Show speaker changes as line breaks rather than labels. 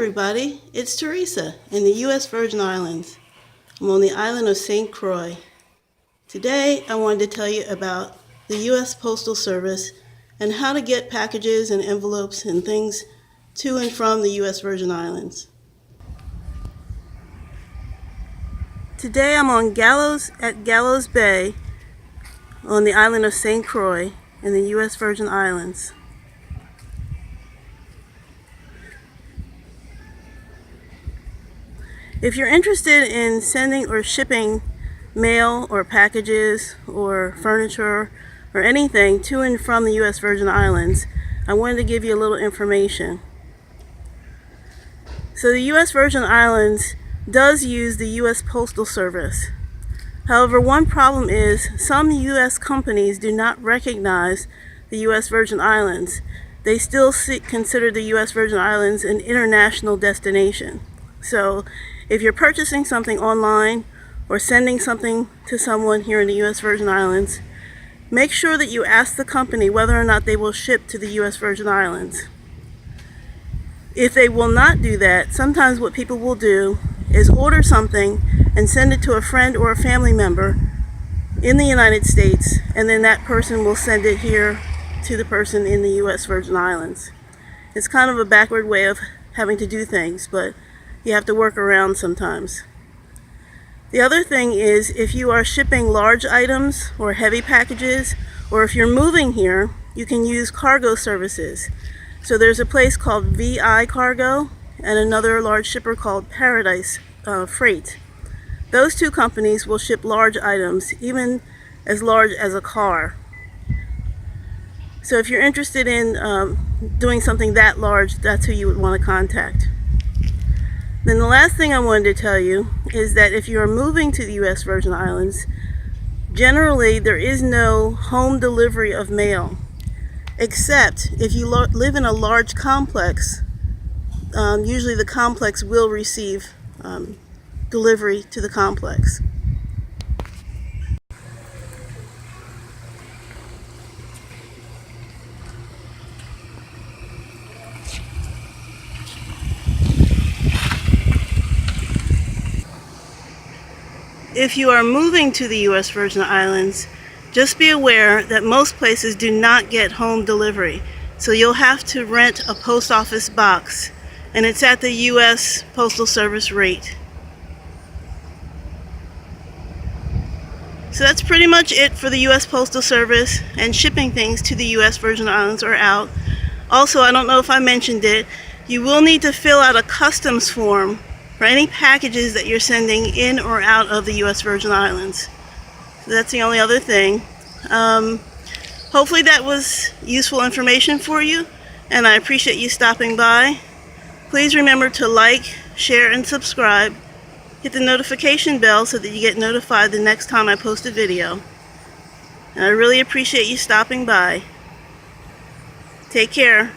everybody, it's Teresa in the U.S. Virgin Islands. I'm on the island of St. Croix. Today I wanted to tell you about the U.S. Postal Service and how to get packages and envelopes and things to and from the U.S. Virgin Islands. Today I'm on Gallows Bay on the island of St. Croix in the U.S. Virgin Islands. If you're interested in sending or shipping mail or packages or furniture or anything to and from the U.S. Virgin Islands, I wanted to give you a little information. So the U.S. Virgin Islands does use the U.S. Postal Service. However, one problem is some U.S. companies do not recognize the U.S. Virgin Islands. They still consider the U.S. Virgin Islands an international destination. So if you're purchasing something online or sending something to someone here in the U.S. Virgin Islands, make sure that you ask the company whether or not they will ship to the U.S. Virgin Islands. If they will not do that, sometimes what people will do is order something and send it to a friend or a family member in the United States, and then that person will send it here to the person in the U.S. Virgin Islands. It's kind of a backward way of having to do things, but you have to work around sometimes. The other thing is, if you are shipping large items or heavy packages, or if you're moving here, you can use cargo services. So there's a place called VI Cargo and another large shipper called Paradise Freight. Those two companies will ship large items, even as large as a car. So if you're interested in doing something that large, that's who you would want to contact. Then the last thing I wanted to tell you is that if you are moving to the U.S. Virgin Islands, generally there is no home delivery of mail, except if you live in a large complex. Usually the complex will receive delivery to the complex. If you are moving to the U.S. Virgin Islands, just be aware that most places do not get home delivery. So you'll have to rent a post office box, and it's at the U.S. Postal Service rate. So that's pretty much it for the U.S. Postal Service and shipping things to the U.S. Virgin Islands or out. Also, I don't know if I mentioned it, you will need to fill out a customs form for any packages that you're sending in or out of the U.S. Virgin Islands. So that's the only other thing. Hopefully that was useful information for you, and I appreciate you stopping by. Please remember to like, share, and subscribe. Hit the notification bell so that you get notified the next time I post a video. And I really appreciate you stopping by. Take care.